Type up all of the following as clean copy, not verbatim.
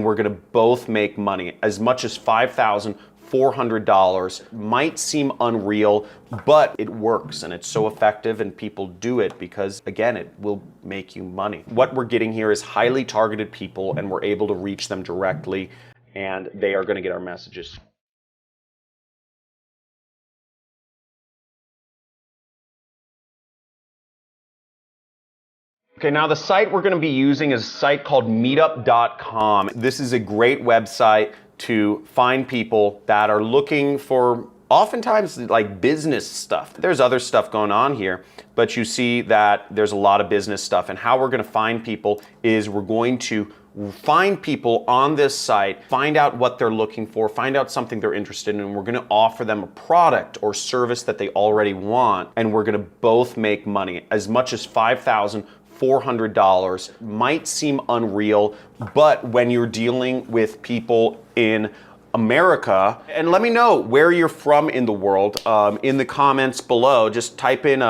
we're gonna both make money. As much as $5,400 might seem unreal, but it works and it's so effective and people do it because, again, it will make you money. What we're getting here is highly targeted people and we're able to reach them directly and they are gonna get our messages. Okay, now the site we're going to be using is a site called meetup.com. This is a great website to find people that are looking for oftentimes like business stuff. There's other stuff going on here, but you see that there's a lot of business stuff. And how we're going to find people is we're going to find people on this site, find out what they're looking for, find out something they're interested in, and we're going to offer them a product or service that they already want, and we're going to both make money. As much as $5,400 might seem unreal, but when you're dealing with people in America, and let me know where you're from in the world in the comments below. Just type in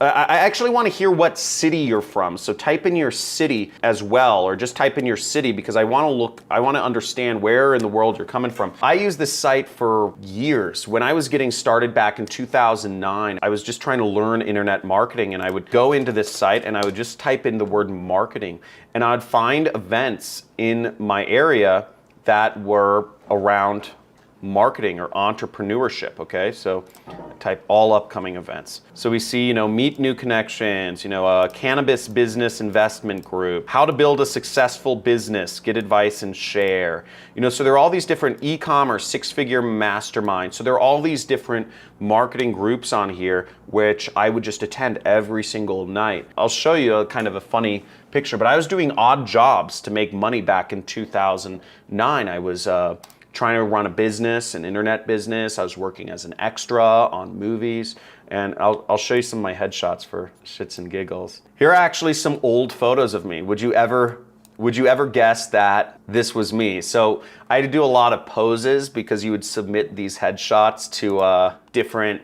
I actually want to hear what city you're from, so type in your city as well, or just type in your city because I want to understand where in the world you're coming from. I used this site for years. When I was getting started back in 2009, I was just trying to learn internet marketing, and I would go into this site and I would just type in the word marketing, and I would find events in my area that were around marketing or entrepreneurship, okay? So type all upcoming events. So we see, meet new connections, a cannabis business investment group, how to build a successful business, get advice and share. So there are all these different e-commerce, six-figure mastermind. So there are all these different marketing groups on here, which I would just attend every single night. I'll show you a kind of a funny picture, but I was doing odd jobs to make money back in 2009. I was trying to run a business, an internet business. I was working as an extra on movies, and I'll show you some of my headshots for shits and giggles. Here are actually some old photos of me. Would you ever guess that this was me? So I had to do a lot of poses because you would submit these headshots to different,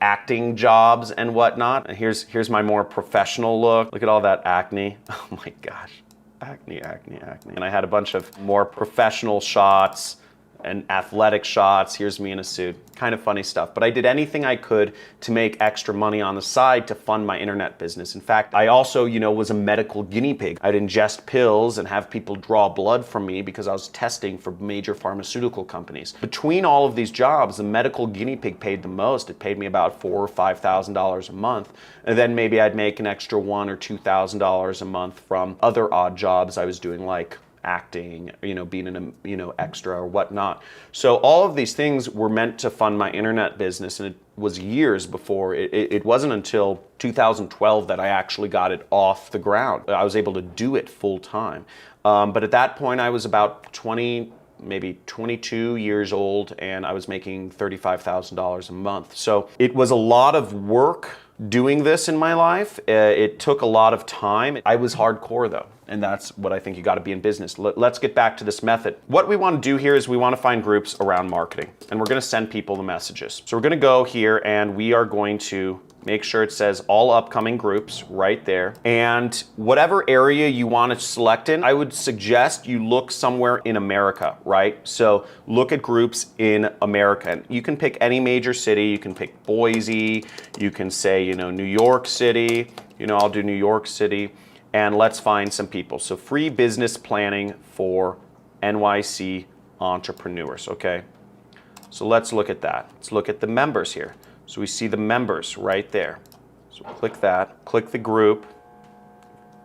acting jobs and whatnot. And here's my more professional look. Look at all that acne. Oh my gosh, acne. And I had a bunch of more professional shots and athletic shots. Here's me in a suit. Kind of funny stuff. But I did anything I could to make extra money on the side to fund my internet business. In fact, I also, was a medical guinea pig. I'd ingest pills and have people draw blood from me because I was testing for major pharmaceutical companies. Between all of these jobs, the medical guinea pig paid the most. It paid me about $4,000 or $5,000 a month. And then maybe I'd make an extra $1,000 or $2,000 a month from other odd jobs I was doing, like acting, being an extra or whatnot. So all of these things were meant to fund my internet business, and it was years before. It wasn't until 2012 that I actually got it off the ground. I was able to do it full time. But at that point I was about 20, maybe 22 years old, and I was making $35,000 a month. So it was a lot of work doing this in my life. It took a lot of time. I was hardcore though, and that's what I think you got to be in business. Let's get back to this method. What we want to do here is we want to find groups around marketing, and we're going to send people the messages. So we're going to go here and we are going to make sure it says all upcoming groups right there. And whatever area you want to select in, I would suggest you look somewhere in America, right? So look at groups in America. And you can pick any major city. You can pick Boise. You can say, New York City. I'll do New York City. And let's find some people. So free business planning for NYC entrepreneurs, okay? So let's look at that. Let's look at the members here. So we see the members right there. So click that, click the group,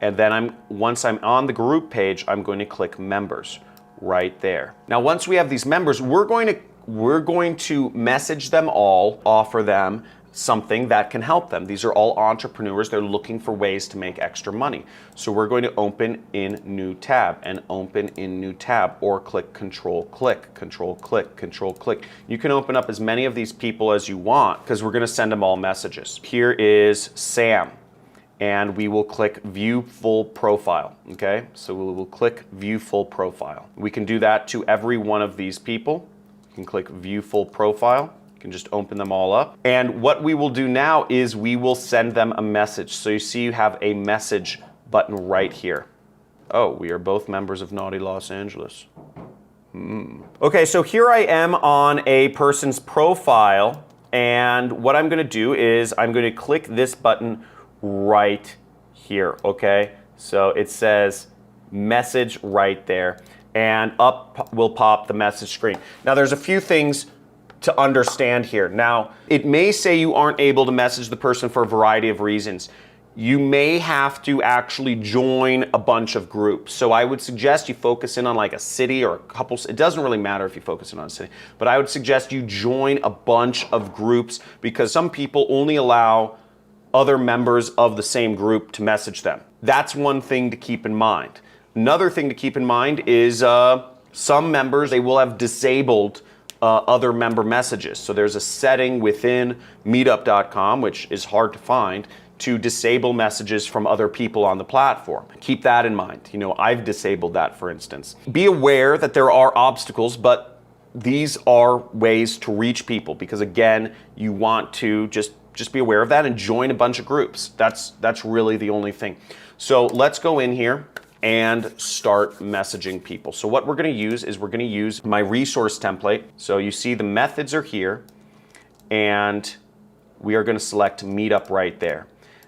and then once I'm on the group page, I'm going to click members right there. Now, once we have these members, we're going to message them all, offer them something that can help them. These are all entrepreneurs. They're looking for ways to make extra money. So we're going to open in new tab and open in new tab, or click control click, control click, control click. You can open up as many of these people as you want because we're going to send them all messages. Here is Sam, and we will click view full profile. Okay, so we will click view full profile. We can do that to every one of these people. You can click view full profile. You can just open them all up. And what we will do now is we will send them a message. So you see you have a message button right here. Oh, we are both members of Naughty Los Angeles. Okay, so here I am on a person's profile, and what I'm going to do is I'm going to click this button right here, okay? So it says message right there, and up will pop the message screen. Now there's a few things to understand here. Now, it may say you aren't able to message the person for a variety of reasons. You may have to actually join a bunch of groups. So I would suggest you focus in on like a city or a couple. It doesn't really matter if you focus in on a city, but I would suggest you join a bunch of groups, because some people only allow other members of the same group to message them. That's one thing to keep in mind. Another thing to keep in mind is some members, they will have disabled other member messages. So there's a setting within meetup.com, which is hard to find, to disable messages from other people on the platform. Keep that in mind. You know, I've disabled that, for instance. Be aware that there are obstacles, but these are ways to reach people, because again, you want to just be aware of that and join a bunch of groups. That's really the only thing. So let's go in here and start messaging people. So what we're going to use is we're going to use my resource template. So you see the methods are here, and we are going to select Meetup right there.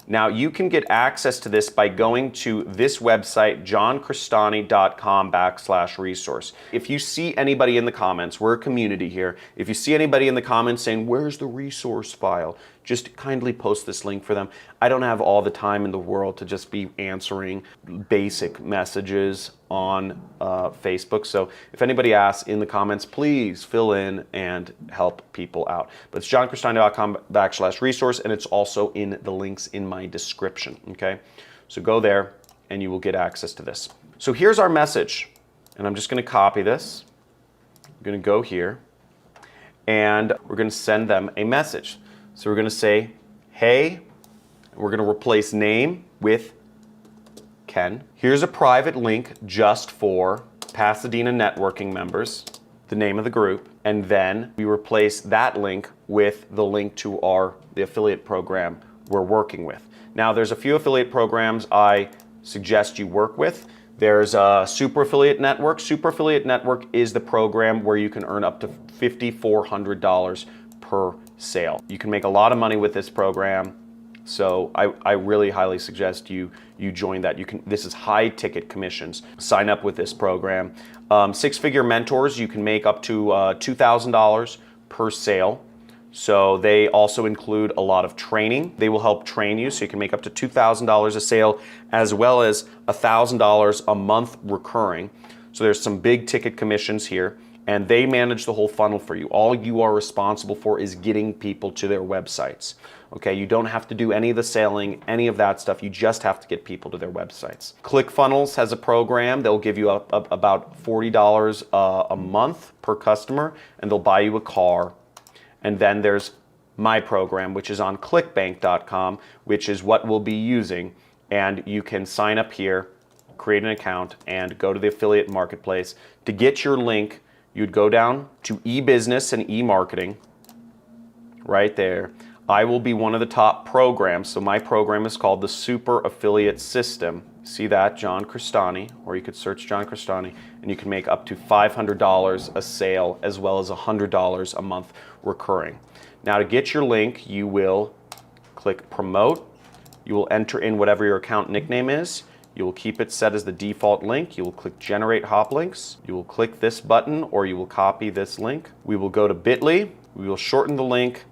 Now you can get access to this by going to this website, johncristani.com/resource. If you see anybody in the comments, we're a community here, if you see anybody in the comments saying, where's the resource file? Just kindly post this link for them. I don't have all the time in the world to just be answering basic messages on Facebook. So if anybody asks in the comments, please fill in and help people out. But it's johncristani.com/resource, and it's also in the links in my description, okay? So go there and you will get access to this. So here's our message, and I'm just gonna copy this. I'm gonna go here, and we're gonna send them a message. So we're going to say, hey, we're going to replace name with Ken. Here's a private link just for Pasadena networking members, the name of the group, and then we replace that link with the link to the affiliate program we're working with. Now there's a few affiliate programs I suggest you work with. There's a Super Affiliate Network. Super Affiliate Network is the program where you can earn up to $5,400 per sale. You can make a lot of money with this program, so I really highly suggest you join that. This is high ticket commissions. Sign up with this program. Six-figure mentors, you can make up to $2,000 per sale. So they also include a lot of training. They will help train you, so you can make up to $2,000 a sale, as well as $1,000 a month recurring. So there's some big ticket commissions here, and they manage the whole funnel for you. All you are responsible for is getting people to their websites. Okay, you don't have to do any of the selling, any of that stuff. You just have to get people to their websites. ClickFunnels has a program. They'll give you about $40 a month per customer, and they'll buy you a car. And then there's my program, which is on clickbank.com, which is what we'll be using. And you can sign up here, create an account, and go to the affiliate marketplace. To get your link, you'd go down to e-business and e-marketing, right there. I will be one of the top programs. So my program is called the Super Affiliate System. See that, John Cristani, or you could search John Cristani, and you can make up to $500 a sale, as well as $100 a month recurring. Now to get your link, you will click promote. You will enter in whatever your account nickname is. You will keep it set as the default link. You will click generate hop links. You will click this button, or you will copy this link. We will go to Bitly. We will shorten the link,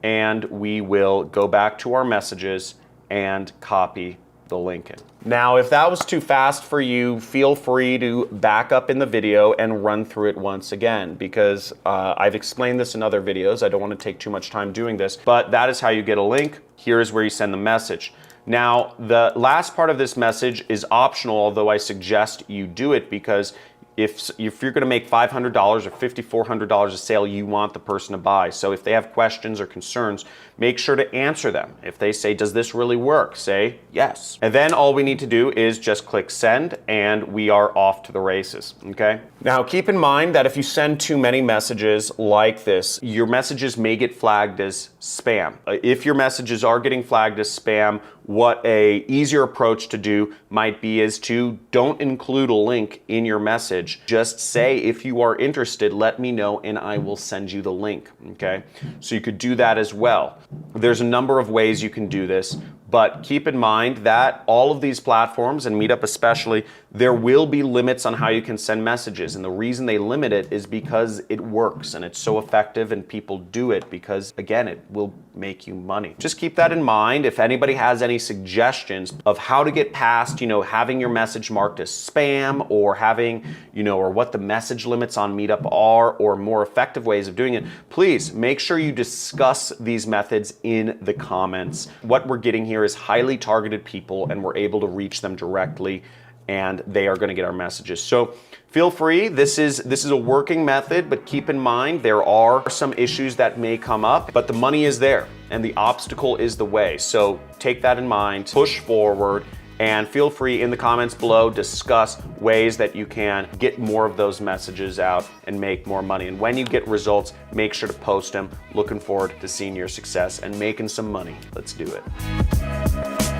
and we will go back to our messages and copy the link in. Now, if that was too fast for you, feel free to back up in the video and run through it once again, because I've explained this in other videos. I don't want to take too much time doing this, but that is how you get a link. Here's where you send the message. Now, the last part of this message is optional, although I suggest you do it, because if you're going to make $500 or $5,400 a sale, you want the person to buy. So if they have questions or concerns, make sure to answer them. If they say, does this really work? Say yes. And then all we need to do is just click send, and we are off to the races, okay? Now keep in mind that if you send too many messages like this, your messages may get flagged as spam. If your messages are getting flagged as spam, what a easier approach to do might be is to don't include a link in your message. Just say, if you are interested, let me know and I will send you the link, okay? So you could do that as well. There's a number of ways you can do this, but keep in mind that all of these platforms, and Meetup especially, there will be limits on how you can send messages. And the reason they limit it is because it works and it's so effective and people do it because, again, it will make you money. Just keep that in mind. If anybody has any suggestions of how to get past, having your message marked as spam, or having, or what the message limits on Meetup are, or more effective ways of doing it, please make sure you discuss these methods in the comments. What we're getting here is highly targeted people, and we're able to reach them directly, and they are going to get our messages. So feel free. This is a working method, but keep in mind there are some issues that may come up, but the money is there and the obstacle is the way. So take that in mind, push forward, and feel free in the comments below, discuss ways that you can get more of those messages out and make more money. And when you get results, make sure to post them. Looking forward to seeing your success and making some money. Let's do it.